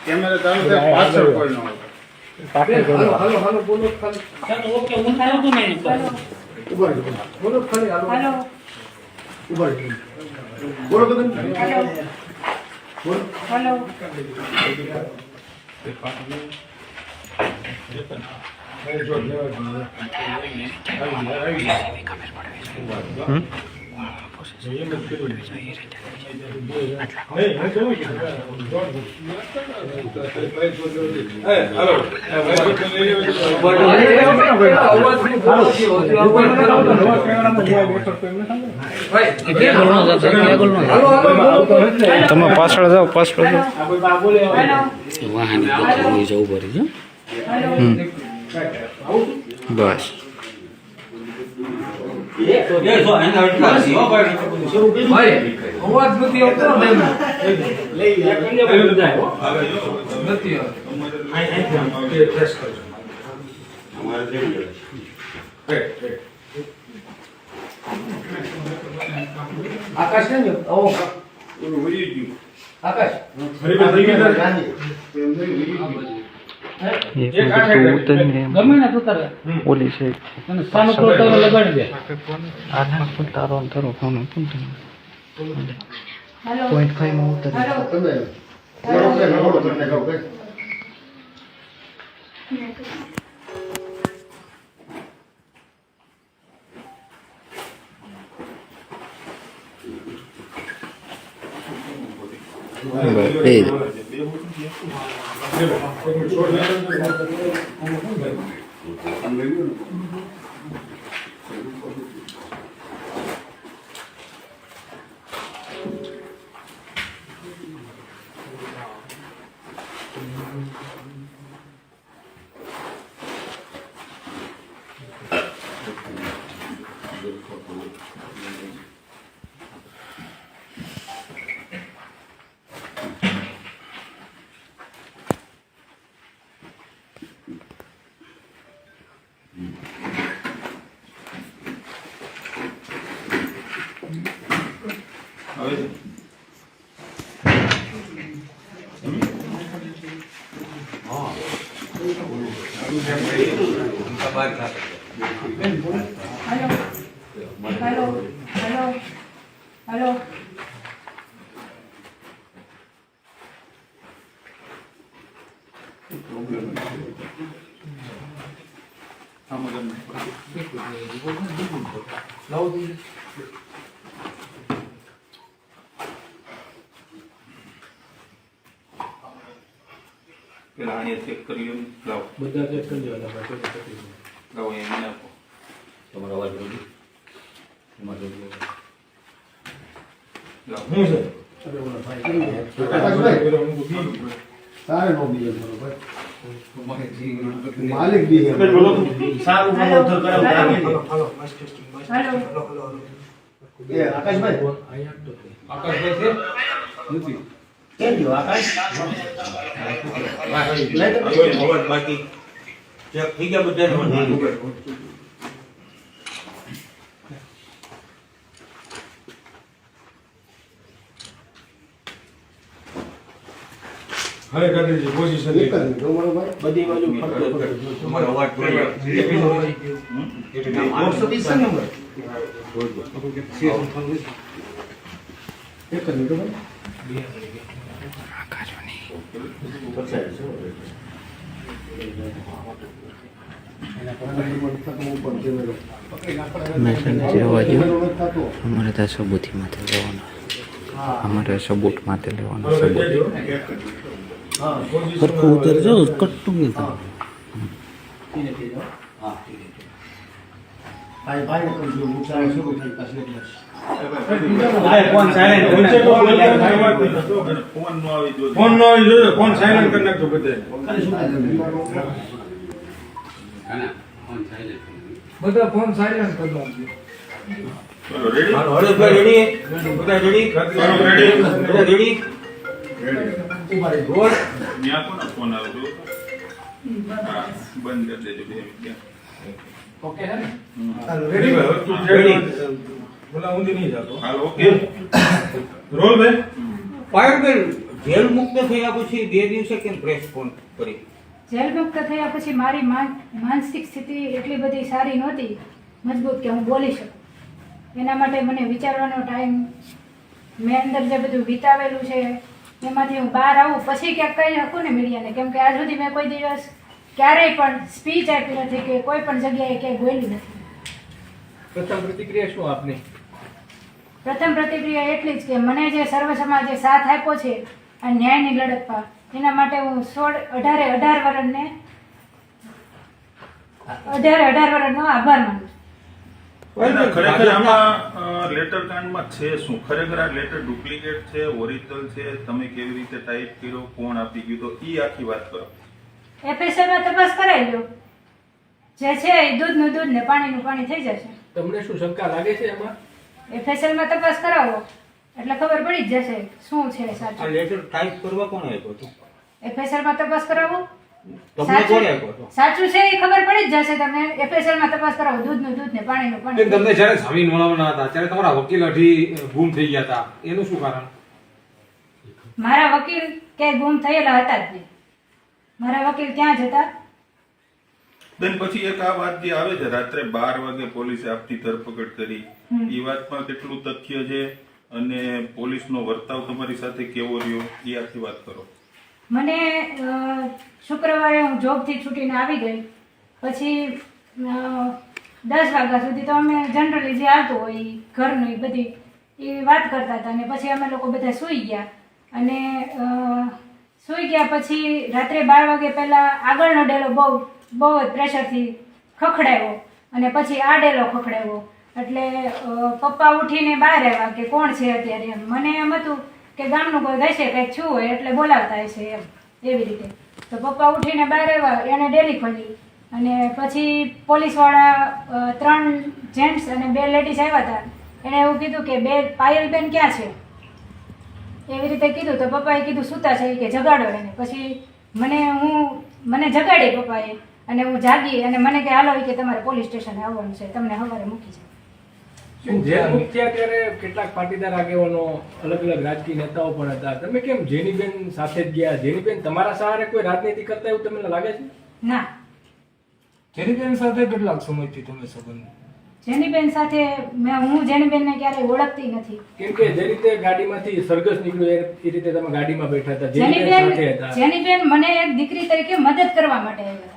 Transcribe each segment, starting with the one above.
Camera ચાલુ છે પાછળ કોઈ ન હોય હાલો હાલો બોલો ખાલી ચાલો ઓકે હું ખાયો તો નહીં ઉભા રહો બોલો ખાલી હાલો હાલો ઉભા રહો બોલો તો હાલો બોલો હાલો તમે પાછળ જાઓ પાછળ વાહન જવું પડે છે બસ અવાજ નથી આવતો આકાશ ને આકાશ ઓલી છે તારો તારો ફોન .5 માં ઉતરે ચેક કરી લાવો બધા ચેક કરી દેવાના લાવો એને આપો તમારો અવાજ રેડી તમારો લાવો હું છે અરે ઓલા ભાઈ સારે નો બીજો ભાઈ માલિક બી છે બોલો સારું બોલો ઉધર કરાવ હાલો માસ્ક ટેસ્ટિંગ હાલો એ આકાશભાઈ આકાશભાઈ છે નથી કેમ જો આકાશ બાકી ચેક થઈ ગયા બધા હવે કરી દીધી પોઝિશન એક જ મિનિટ તમારો ભાઈ બધી બાજુ ફરતો ફરતો તમારો અવાજ થોડો નંબર એક જ મિનિટ અમારે ત્યાં સબૂતી માથે લેવાનો અમારે સબૂત માથે લેવાનો સબૂત સરખું ઉતરજો કટતું નહીં થાય ભાઈ ભાઈ જો ઉચારણ શરૂ થઈ પાછળ ફોન સાયલેન્ટ ફોન નો આવી જોઈએ ફોન સાયલેન્ટ કરી નાખજો બધે બધા ફોન સાયલેન્ટ કરી નાખજો હરેશભાઈ રેડી બધા રેડી બધા રેડી ઉભા રહી ગોળ ત્યાં કોનો ફોન આવ્યો હા, બંધ કરી દેજો 2 મિનિટ ઓકે હે ને હાલો રેડી ભાઈ તું રેડી બોલા ઊંધી નહીં જાતો હાલ ઓકે રોલ ભાઈ પાયલબેન જેલ મુક્ત થયા પછી 2 દિવસે કેમ પ્રેસ ફોન કરી જેલ મુક્ત થયા પછી મારી માનસિક સ્થિતિ એટલી બધી સારી નહોતી મજબૂત કે હું બોલી શકું એના માટે મને વિચારવાનો ટાઈમ મેં અંદર જે બધું વિતાવેલું છે એમાંથી હું બહાર આવું પછી ક્યાંક કહી શકું ને મીડિયાને કેમ કે આજ સુધી મેં કોઈ દિવસ ક્યારેય પણ સ્પીચ આપી નથી કે કોઈ પણ જગ્યાએ ક્યાંય બોલી નથી પ્રથમ પ્રતિક્રિયા શું આપની પ્રથમ પ્રતિક્રિયા એટલી જ કે મને જે સર્વ સમાજે સાથ આપ્યો છે આ ન્યાયની લડતમાં એના માટે હું 18 વર્ષનો આભાર માનું છું ખરેખર આમાં લેટર કાંડમાં છે શું ખરેખર આ લેટર ડુપ્લિકેટ છે ઓરિજિનલ છે તમે કેવી રીતે ટાઈપ કર્યો કોણ આપી ગયું તો ઈ આખી વાત કરો એફએસએલમાં તપાસ કરાવી લો જે છે એ દૂધનું દૂધ ને પાણીનું પાણી થઈ જશે તમને શું શંકા લાગે છે એમાં એફએસએલમાં તપાસ કરાવો એટલે ખબર પડી જ જશે શું છે આ સાચું લેટર ટાઈપ કરવા કોણ આપ્યો હતો એફએસએલમાં તપાસ કરાવો તમને કોણ આપ્યો હતો સાચું છે એ ખબર પડી જ જશે તમને એફએસએલમાં તપાસ કરાવો દૂધનું દૂધ ને પાણીનું બેન, પાણી તમને જયારે જામીન મળવાના હતા ત્યારે તમારા વકીલ અઢી ગુમ થઈ ગયા હતા એનું શું કારણ મારા વકીલ ક્યાંય ગુમ થયેલા હતા જ નહીં મારા વકીલ ક્યાં જતા બેન પછી એક આ વાત જે આવે છે રાત્રે 12 વાગે પોલીસે આપની ધરપકડ કરી ઈ વાતમાં કેટલું તથ્ય છે અને પોલીસનો વર્તાવ તમારી સાથે કેવો રહ્યો એ આખી વાત કરો મને શુક્રવારે હું જોબથી છૂટીને આવી ગઈ પછી 10 વાગ્યા સુધી તો અમે જનરલી જે આવતું હોય ઈ ઘરનું એ બધી એ વાત કરતા હતા અને પછી અમે લોકો બધા સૂઈ ગયા અને સૂઈ ગયા પછી રાત્રે 12 વાગે પહેલા આગળનો ડેલો બહુ જ પ્રેશરથી ખખડાવ્યો અને પછી આ ડેલો ખખડાવ્યો એટલે પપ્પા ઉઠીને બહાર આવ્યા કે કોણ છે અત્યારે એમ મને એમ હતું કે ગામનું કોઈ ગઈ છે કંઈક છું હોય એટલે બોલાવતા હશે એમ એવી રીતે તો પપ્પા ઉઠીને બહાર આવ્યા એને ડેલી ખોલી અને પછી પોલીસવાળા 3 જેન્ટ્સ અને 2 લેડીઝ આવ્યા હતા એણે એવું કીધું કે પાયલબેન ક્યાં છે એવી રીતે કીધું તો પપ્પાએ કીધું સૂતા છે કે જગાડો એને પછી મને જગાડી પપ્પાએ અને હું જાગી અને મને કે હાલો કે તમારે પોલીસ સ્ટેશને આવવાનું છે તમને સવારે મૂકી છે જેલ મુક્ત થયા ત્યારે કેટલાક પાટીદાર આગેવાનો અલગ અલગ રાજકીય નેતાઓ પણ હતા તમે કેમ જેનીબેન સાથે જ ગયા જેનીબેન તમારા સહારે કોઈ રાજનીતિ કરતા એવું તમને લાગે છે ના જેનીબેન સાથે કેટલાક સમયથી તમે સંબંધ જેનીબેન સાથે હું જેનીબેનને ક્યારેય ઓળખતી નથી કેમ કે જે રીતે ગાડીમાંથી સરઘસ નીકળ્યો એ રીતે તમે ગાડીમાં બેઠા હતા જેનીબેન સાથે હતા જેનીબેન મને એક દીકરી તરીકે મદદ કરવા માટે આવ્યા હતા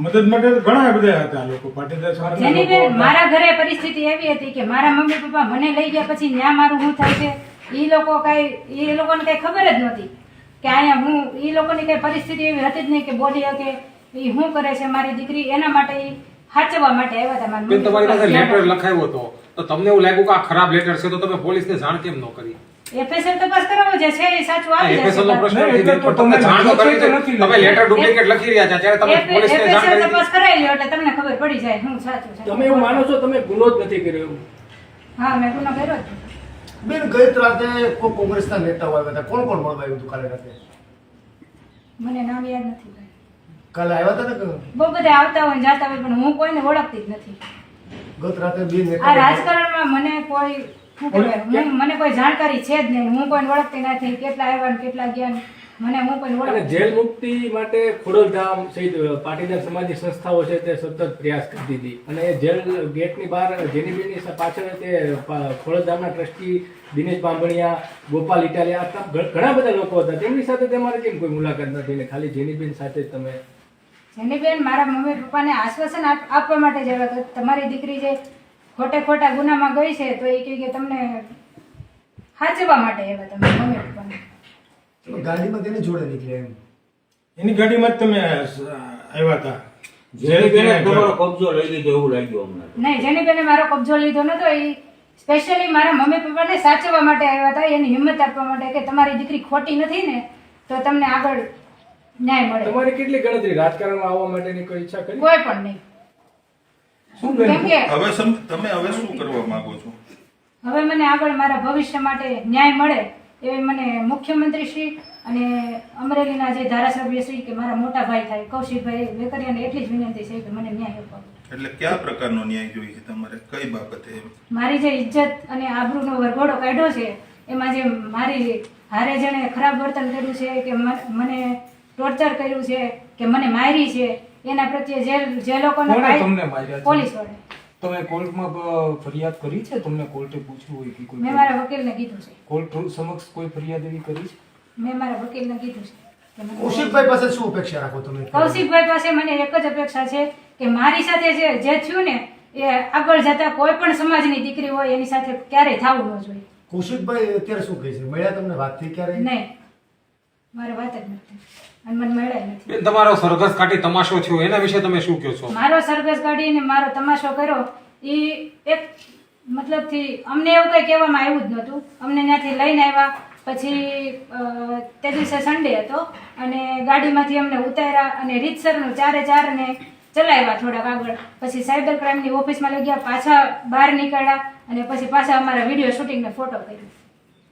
મદદ માટે તો ઘણા બધા હતા લોકો પાટીદાર સમાજના જેનીબેન લોકો મારા ઘરે પરિસ્થિતિ એવી હતી કે મારા મમ્મી પપ્પા મને લઈ ગયા પછી ન્યા મારું શું થાય છે એ લોકોને કઈ ખબર જ નહોતી કે અહીંયા હું એ લોકોની કઈ પરિસ્થિતિ એવી હતી જ નહીં કે બોલી શકે એ શું કરે છે મારી દીકરી એના માટે ઈ સાચવવા માટે આવ્યા હતા મારા બેન, તમારી પાસે મમ્મી લેટર લખાયો હતો તો તમને એવું લાગ્યું કે આ ખરાબ લેટર છે તો તમે પોલીસને જાણ કેમ ન કરી એફએસએલ તપાસ કરાવો જે છે એ સાચું આવી એફએસએલ નો પ્રશ્ન નહીં, નથી, એટલે તો પણ તમને તમને જાણ તો કરવી નથી જોઈએ. તમે લેટર ડુપ્લિકેટ લખી રહ્યા હતા ત્યારે તમે પોલીસને જાણ એફએસએલ કરી તપાસ કરાવી લ્યો એટલે તમને ખબર પડી જાય હું સાચું છે તમે એવું માનો છો તમે ગુનો જ નથી કર્યો એવું હા મેં ગુનો કર્યો જ બેન ગઈ રાતે કોઈ કોંગ્રેસના નેતાઓ આવ્યા હતા કોણ કોણ મળવા આવ્યું હતું કાલે રાતે મને નામ યાદ નથી કાલે આવ્યા હતા ને કે બહુ બધા આવતા હોય ને જાતા હોય પણ હું કોઈને ઓળખતી જ નથી ગત રાતે બે આ નેતા રાજકારણમાં મને કોઈ શું કહેવાય, મને કોઈ જાણકારી છે જ નહીં હું કોઈને ઓળખતી નથી કેટલા આવ્યા ને કેટલા ગયા ને મને હું કોઈ અને ઓળખ જેલ મુક્તિ માટે ખોડલધામ સહિત પાટીદાર સમાજની સંસ્થાઓ છે તે સતત પ્રયાસ કરતી હતી અને એ જેલ ગેટની બહાર જેનીબેનની પાછળ તે ખોડલધામના ટ્રસ્ટી દિનેશ બાંભણિયા, ગોપાલ ઇટાલિયા ઘણા બધા લોકો હતા. તેમની સાથે તમારે કેમ કોઈ મુલાકાત નથી ને ખાલી જેનીબેન સાથે તમે? જેનીબેન મારા મમ્મી પપ્પાને આશ્વાસન આપવા માટે જ આવ્યા હતા. તમારી દીકરી જે ખોટા ગુનામાં ગઈ છે તો એ કહે કે તમને સાચવવા માટે આવ્યા તમે મમ્મી પપ્પાને. ગાડીમાં તેની જોડે નીકળ્યા એમ? એની ગાડીમાં જ તમે આવ્યા હતા? જેનીબેને તમારો કબજો લઈ લીધો એવું લાગ્યું અમને. નહીં, જેનીબેને મારો કબજો લીધો નતો. એ સ્પેશિયલી મારા મમ્મી પપ્પાને સાચવવા માટે આવ્યા હતા, એની હિંમત આપવા માટે કે તમારી દીકરી ખોટી નથી ને તો તમને આગળ ન્યાય મળે. તમારી કેટલી ગણતરી રાજકારણમાં આવવા માટેની કોઈ ઈચ્છા કરી? કોઈ પણ નહીં. શું કેમ કે તમે હવે શું કરવા માંગો છો? હવે મને આગળ મારા ભવિષ્ય માટે ન્યાય મળે એવી મને મુખ્યમંત્રી શ્રી અને અમરેલીના જે ધારાસભ્ય શ્રી કે મારા મોટા ભાઈ થાય કૌશિકભાઈ વેકરિયાને એટલી જ વિનંતી છે કે મને ન્યાય અપાવો. એટલે કયા પ્રકારનો ન્યાય જોઈએ છે તમારે? કઈ બાબતે? મારી જે ઇજ્જત અને આબરૂનો વરઘોડો કાઢ્યો છે એમાં જે મારી હારે જેણે ખરાબ વર્તન કર્યું છે કે મને ટોર્ચર કર્યું છે કે મને મારી છે એના પ્રત્યે જે લોકોને તમને માર્યા? પોલીસ વડે. તમે કોર્ટમાં ફરિયાદ કરી છે? તમને કોર્ટે પૂછ્યું હોય કે કોઈ? મેં મારા વકીલને કીધું છે. કોર્ટ સમક્ષ કોઈ ફરિયાદ એવી કરી છે? મેં મારા વકીલને કીધું છે કે મને કૌશિકભાઈ પાસે શું અપેક્ષા રાખો તમે? કૌશિકભાઈ પાસે મને એક જ અપેક્ષા છે કે મારી સાથે જે થયું ને એ આગળ જતા કોઈ પણ સમાજની દીકરી હોય એની સાથે ક્યારેય થવું ન જોઈએ. કૌશિકભાઈ અત્યારે શું કહે છે? મળ્યા તમને વાત થઈ ક્યારે? નહીં, મારે વાત જ નથી અને મને મળ્યા નથી. બેન, તમારો સરઘસ કાઢી તમાશો છો એના વિશે તમે શું કહો છો? મારો સરઘસ કાઢીને મારો તમાશો કર્યો એ એક મતલબથી અમને એવું કઈ કહેવામાં આવ્યું જ નહોતું. અમને ત્યાંથી લઈને આવ્યા પછી તે દિવસે સન્ડે હતો અને ગાડીમાંથી અમને ઉતાર્યા અને રીતસરનું 4 ને ચલાવ્યા થોડાક આગળ. પછી સાયબર ક્રાઇમની ઓફિસમાં લઈ ગયા, પાછા બહાર નીકળ્યા અને પછી પાછા અમારા વિડીયો શૂટિંગ ને ફોટો કર્યો.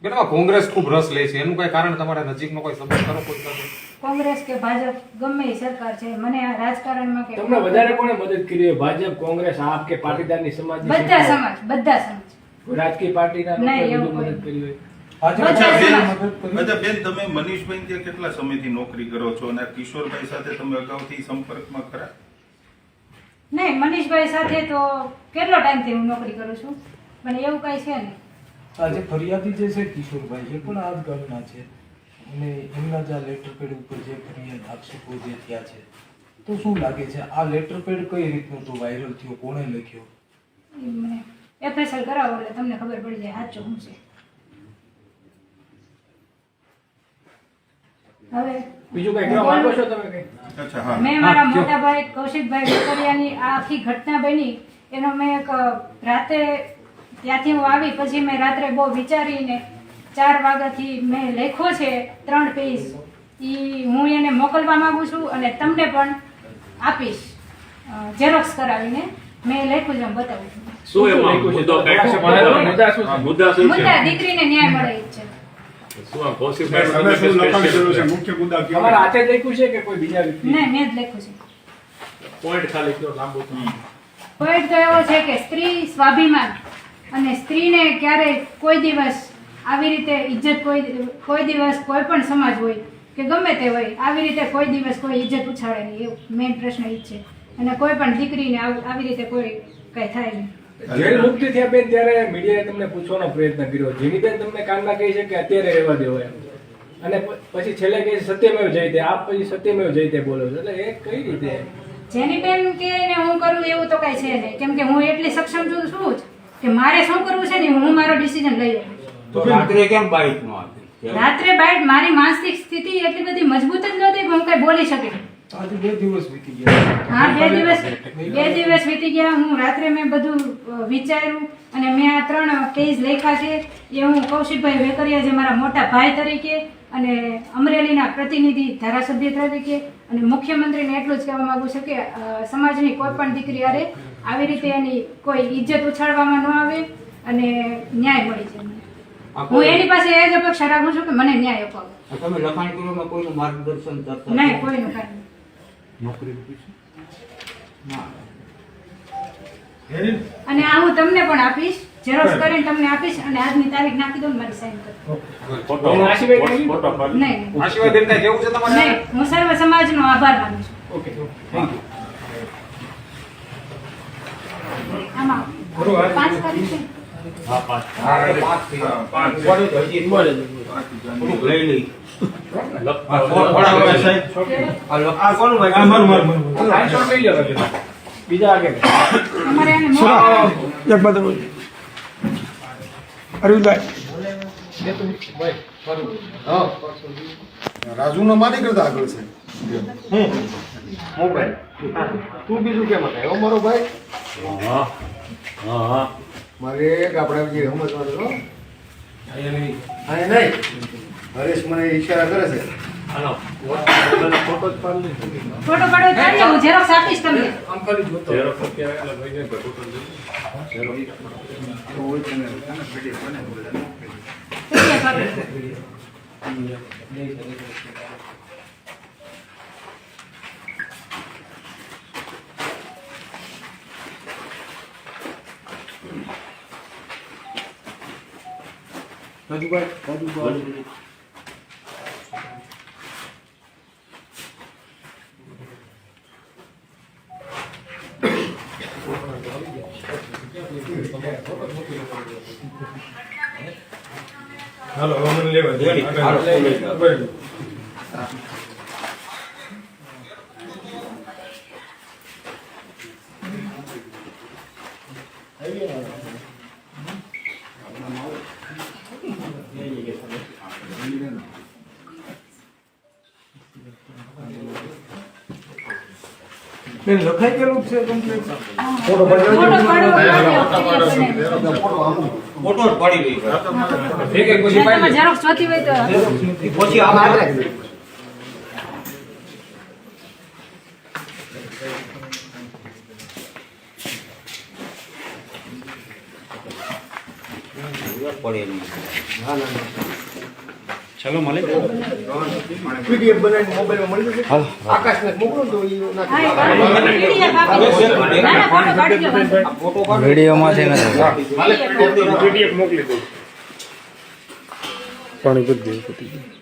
બેન, કોંગ્રેસ ખૂબ રસ લે છે, એનું કઈ કારણ તમારા નજીકનો કોઈ સંબંધ ખરો કોઈ સાથે? કોંગ્રેસ કે ભાજપ ગમે એ સરકાર છે, મને આ રાજકારણમાં કે તમને વધારે કોણે મદદ કરી? ભાજપ, કોંગ્રેસ, આપ કે પાટીદારની સમાજ? બધા સમાજ. રાજકીય પાર્ટીના નહીં, એવું લોકોએ કોઈ. મદદ કરી હોય? અચ્છા બેન, તમે મનીષભાઈ ત્યાં કેટલા સમયથી નોકરી કરો છો અને કિશોરભાઈ સાથે તમે અગાઉથી સંપર્કમાં ખરા? નહીં, મનીષભાઈ સાથે તો કેટલો ટાઈમથી હું નોકરી કરું છું પણ એવું કઈ છે નહીં. આજે ફરિયાદી જે છે કિશોરભાઈ એ પણ આ જ ગામના છે અને એમના જ આ લેટર પેડ ઉપર જે ફરિયાદ આક્ષેપો જે થયા છે તો શું લાગે છે આ લેટર પેડ કઈ રીતનું તો વાયરલ થયો, કોણે લખ્યો? એ મને એફએસએલ કરાવો એટલે તમને ખબર પડી જાય સાચું શું છે. હવે બીજું કઈ કહેવા માંગો છો તમે કઈ? અચ્છા, હા. મેં મારા મોટા ભાઈ કૌશિકભાઈ વેકરિયાની આ આખી ઘટના બની એનો મેં એક રાતે ત્યાંથી હું આવી પછી મેં રાત્રે બહુ વિચારીને 4 વાગ્યાથી મેં લખ્યો છે 3 પેજ. એ હું એને મોકલવા માંગુ છું અને તમને પણ આપીશ ઝેરોક્સ કરાવીને. મેં લખ્યું છે, હું બતાવું છું. શું એમાં મુદ્દો કાઢ્યો? મુદ્દા શું છે? મુદ્દા દીકરીને ન્યાય મળે એ જ છે. શું આ કૌશિકભાઈ મુખ્ય મુદ્દા તમારા હાથે જ લખ્યું છે કે કોઈ બીજા વ્યક્તિ? નહીં, મેં જ લખ્યું છે. પોઈન્ટ ખાલી કયો લાંબો તો. પોઈન્ટ તો એવો છે કે સ્ત્રી સ્વાભિમાન અને સ્ત્રીને ક્યારેય કોઈ દિવસ આવી રીતે ઇજ્જત કોઈ દિવસ કોઈ પણ સમાજ હોય કે ગમે તે હોય આવી રીતે કોઈ દિવસ કોઈ ઇજ્જત ઉછાળે નહીં. એવું મેઇન પ્રશ્ન એ જ છે અને કોઈ પણ દીકરીને આવી રીતે કોઈ કઈ થાય નહીં. જેલ મુક્તિ થયા બેન ત્યારે મીડિયાએ તમને પૂછવાનો પ્રયત્ન કર્યો. જેની બેન તમને કાનમાં કહે છે કે અત્યારે રહેવા દેવો એમ અને પછી છેલ્લે કહે છે સત્યમેવ જયતે. આપ પછી સત્યમેવ જયતે બોલો છો એટલે એ કઈ રીતે? જેની બેન કે હું કરું એવું તો કઈ છે નહીં કેમ કે હું એટલી સક્ષમ છું શું જ કે મારે શું કરવું છે ને હું મારો ડિસિઝન લઈ લઉં. તો રાત્રે કેમ બાઇક નો આપી? રાત્રે બાઇટ મારી માનસિક સ્થિતિ એટલી બધી મજબૂત જ નહોતી કે હું કઈ બોલી શકે. આજે 2 દિવસ વીતી ગયા. હા, 2 દિવસ વીતી ગયા. હું રાત્રે મેં બધું વિચાર્યું અને મેં આ 3 પેજ લખ્યા છે. એ હું કૌશિકભાઈ વેકરિયા જે મારા મોટા ભાઈ તરીકે અને અમરેલીના પ્રતિનિધિ ધારાસભ્ય તરીકે અને મુખ્યમંત્રીને એટલું જ કહેવા માંગુ છું કે સમાજની કોઈ પણ દીકરી હારે આવી રીતે એની કોઈ ઇજ્જત ઉછાળવામાં ન આવે અને ન્યાય મળી જાય. હું એની પાસે એ જ અપેક્ષા રાખું છું કે મને ન્યાય અપાવો. તમે લખાણ કરવામાં કોઈનું માર્ગદર્શન કરતા નહીં, કોઈનું કાંઈ નહીં. નોકરી ના અને આ હું તમને પણ આપીશ, ઝેરોક્સ કરીને તમને આપીશ અને આજની તારીખ નાખી દઉં ને મારી સાઈન કરી નહીં આશીર્વાદ બેન કાંઈ કેવું છે તમારે નહીં, હું સર્વ સમાજનો આભાર માનું છું. Okay thank you. આમાં 5 તારીખ છે. લઈ લઈ સ્ક્રીનશોટ લઈ લો તમે. બીજા આગળ અમારે આને મોકલો. રાજુનો મારી કરતા આગળ છે. મોબાઈલ તું બીજું કેમ હતા એવો મારો ભાઈ મારે એક આપણે જે સમજવાનું છો હા નહીં હરેશ મને ઈશારા કરે છે. ફોટો પાડો ચાલશે, હું ઝેરોક્સ આપીશ તમને. આમ ખાલી જોતો હાલો હવે મને લેવા દે બેન લખાઈ ગયેલું છે કમ્પ્લીટ. ફોટો પાડો ફોટો જ પાડી લઈ એક એક પછી તમારે ઝેરોક્સ જોતી હોય તો પછી આપણે પડેલું ચલો મળે પીડીએફ બનાવીને મોબાઈલમાં મળી જશે. આકાશને મોકલો તો એ નાખી હા, એ PDF આપી દો. ના, ના, ફોટો પાડી લો વાંધો નહીં. ફોટો પાડ વિડીયોમાં છે નથી PDF પીડીએફ મોકલી દઉં. પાણી કરી દેવું.